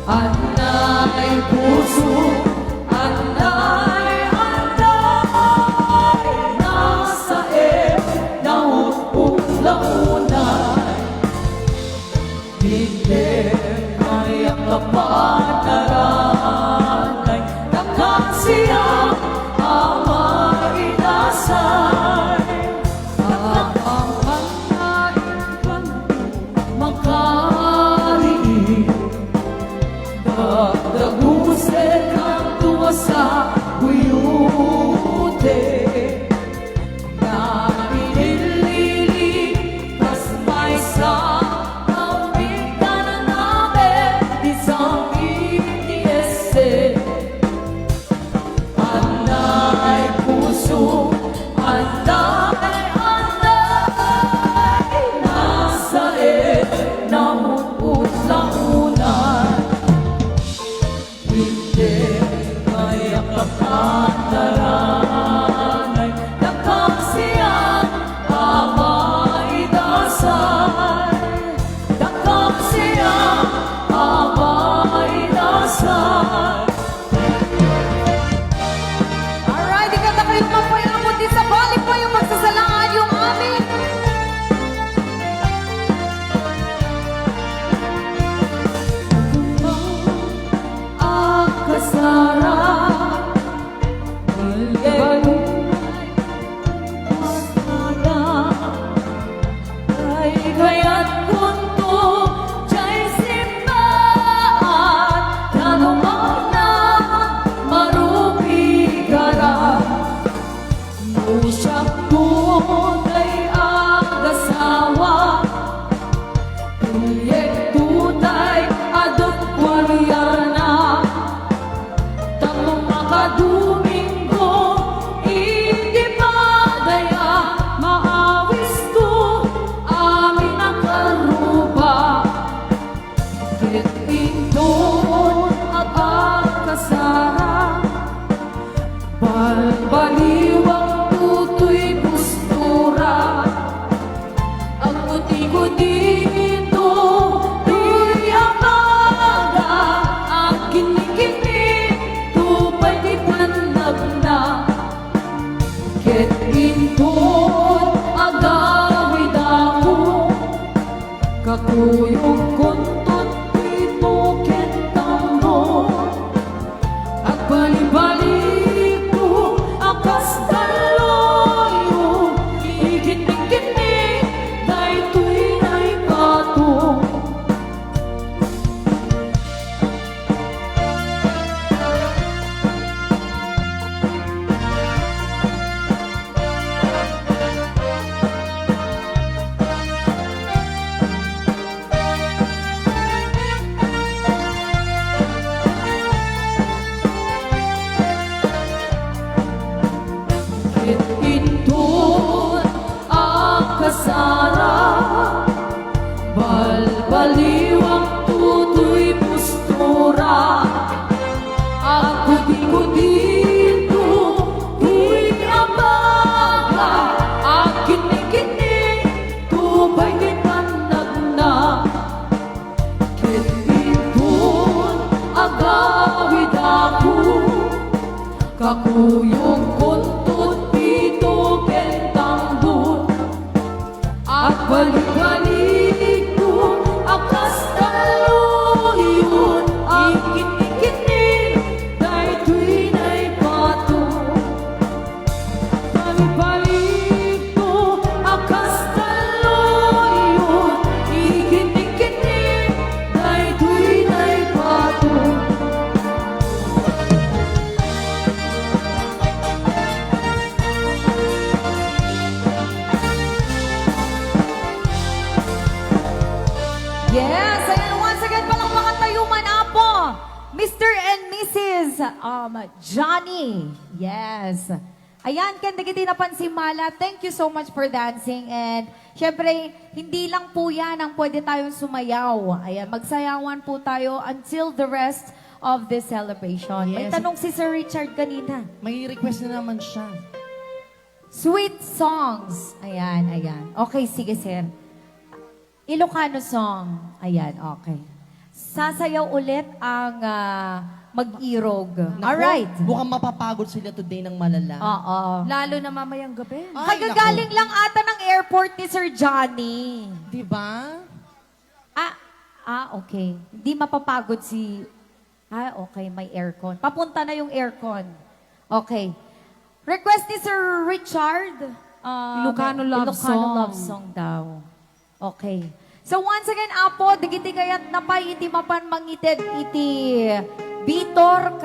Anay puso, anay, anay, nasa naon ulaunay. Hindi kaya kapanaranay, nakasiyang amay dasal. Kapamanayin kanto makariin, dagdaguse kanto sa buyute. Nainilipas may sa kapitan namin, isang itiese. Anay puso, anay, anay, nasa naon ulaunay. Hindi kaya kapanaranay, nakasiyang amay dasal. Nakasiyang amay dasal. Alright, ikata kayo naman po yung amutin sa balik po yung magsasalaan yung amin. Akasara, balibay, usada, ay kaya't kunto, jay simbahan, tanumang na marupigara. Nusak mo kay agasawa, proyekto tay adot kwaryana. Tamang makadumingo, hindi pa daya maawis to, amin ang karuba. Kitindon at akasara, balbaliwang tutoy gustura. Ang puti ko dito, tuy amaga, ang kinikini, tupay di panag na. Ket indon agawid ako, kakuyog kontot dito ket tambo. At bali-balik ko, akas daloyo, ikit-ikit daytoy ay pato. kakuyog kuntut pito pentambut at balik-balik ko akas kaluyon ikit-ikit dahil tuwi na'y pato balik-balik ko akas kaluyon ikit-ikit dahil tuwi na'y pato. Yes, ayan, once again, palakpakan tayo man apo. Mr. and Mrs. Johnny. Yes. Ayan, kanda kita napansin Mala. Thank you so much for dancing. And syempre, hindi lang po yan ang pwede tayong sumayaw. Ayan, magsayawan po tayo until the rest of this celebration. May Yes. tanong si Sir Richard kanina. May request na naman siya. Sweet songs. Ayan, ayan. Okay, sige sir. Ilocano song. Ayan, okay. Sasayaw ulit ang mag-irog. Naku, Alright. Mukhang mapapagod sila today ng malala. Oo. Lalo na mamayang gabi. Ay, Kagagaling lang ata ng airport ni Sir Johnny. Di ba? Okay. Hindi mapapagod si... okay, may aircon. Papunta na yung aircon. Okay. Request ni Sir Richard. Ilocano love Ilocano song. love song daw. Okay. So once again, Apo, digiti kayat napay iti mapan mangited iti Bitor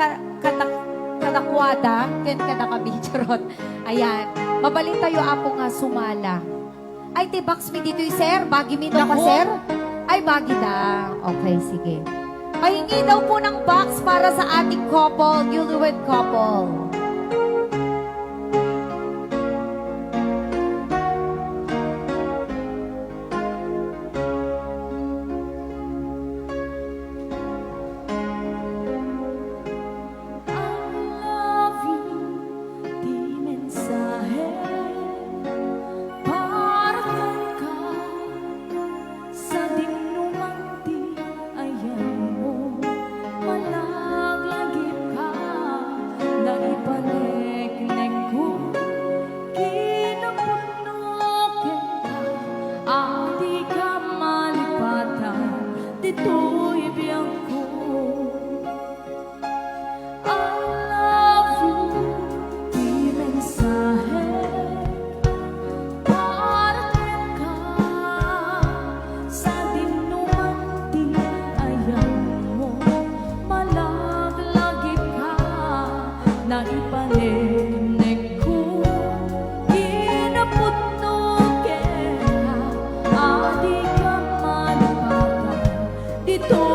kadakwada, ken kadakabichorot. Ayan. Mabalin tayo, Apo, nga sumala. Ay, ti box mi dito sir. Bagi mi no pa, Naku! sir? Ay, bagi da. Okay, sige. Pahingi daw po ng box para sa ating couple, newlywed couple. Dito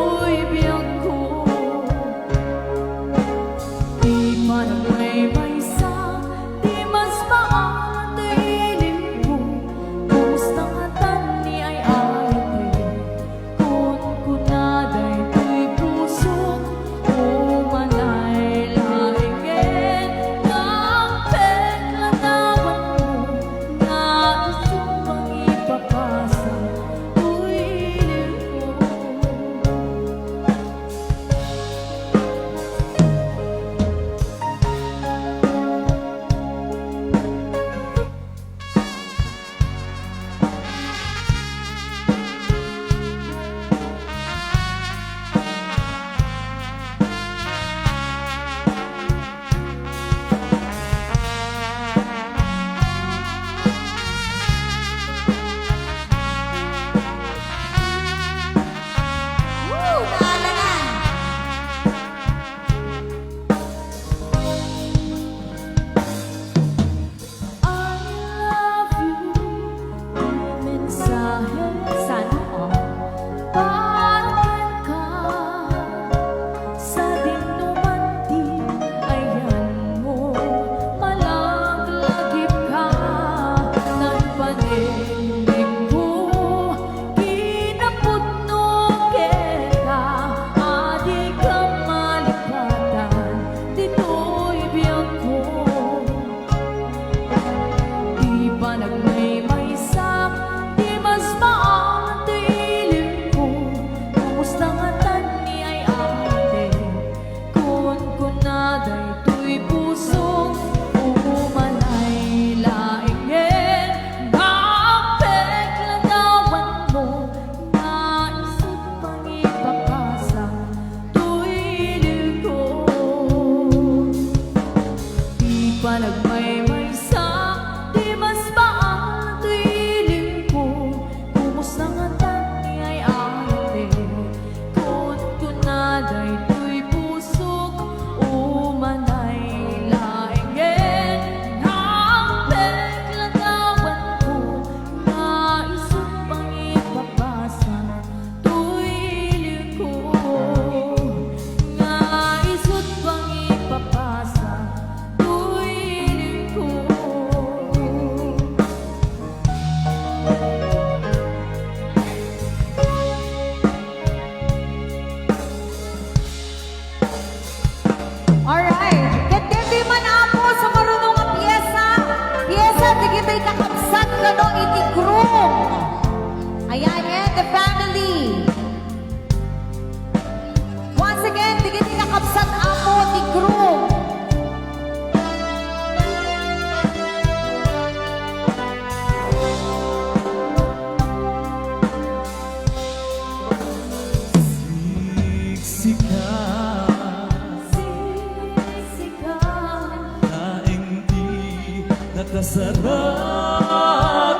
nakasarata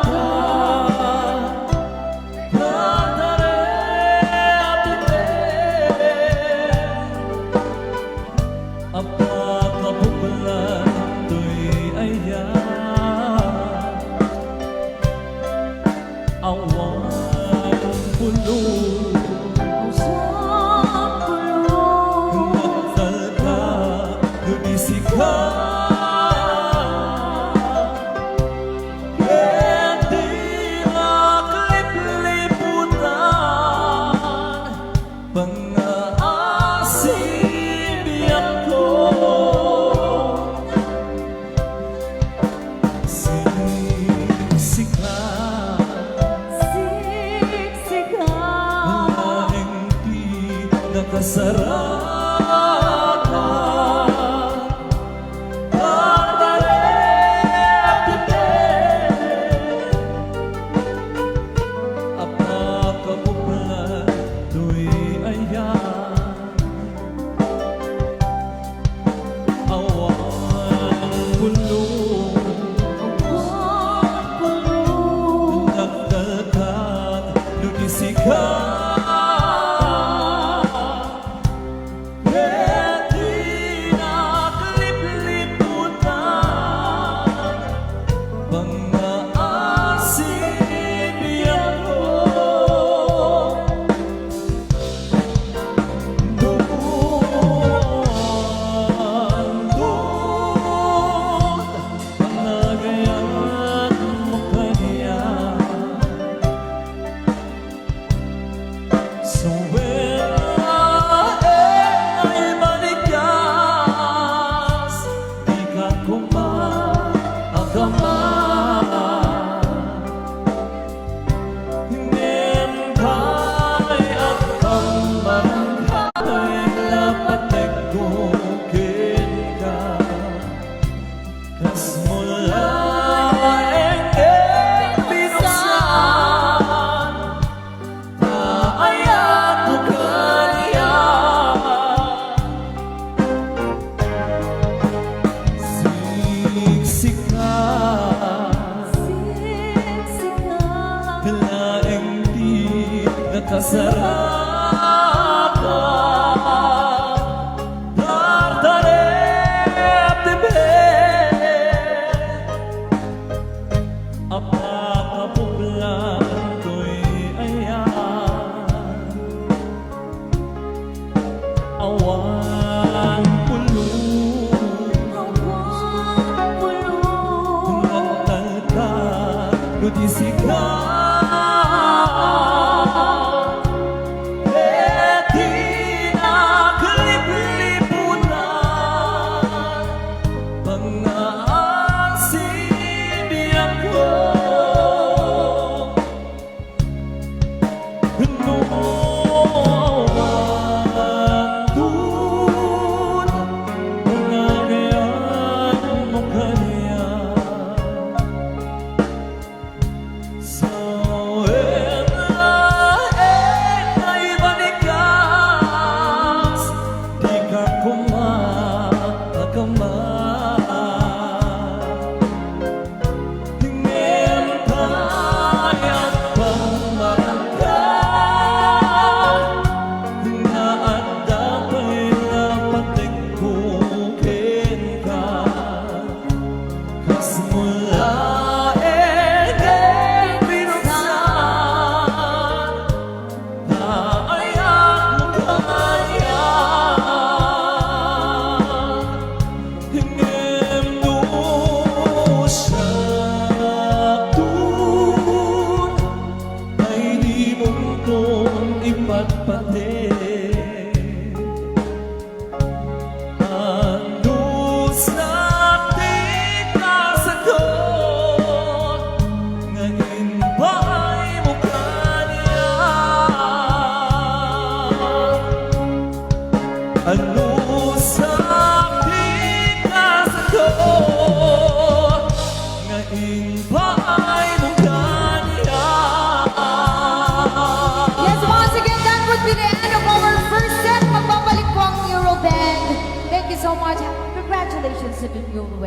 Pagdare at apakapuplan to'y ayan Awan pulo Magdal ka, lumisi ka Hindi makalipliputan Mga asibiyak ko Siksika Laing di nakasarata Pagdare at apakapuplan to'y ayan Awan pulong Nagdalkan, lumisikan Hindi nakalipliputan Mga asibiyak ko Doon panagayan mo kanya Suwela ay manigas Di ka kumaagama Nempay at pambarangay Lapat nagkukin ka Kas mula binuksan Paayat mo kanya Siksika Laing di nakasarata Dardarep apakapuplan to'y ayan Awan pulong Magdalkan, lumisikan Hindi nakalipliputan Mga asibiyak ko Noon panagayan mo kanya Sa ay manigas Di ka kumakagama Nempay at pambarangay Naandapay lapat nagkukin ka Kas mula binuksan Paayat mo kanya Hingem doon siya doon Ay di mong ipagpate Ando sa tikasagot Ngayon ba'y mukha niya Ano sa tikasagot Ngayon ba'y mukha niya Yes, once again, that would be the end of our first set. Magbabalik po ang Euroband. Thank you so much. Congratulations to the newlywed.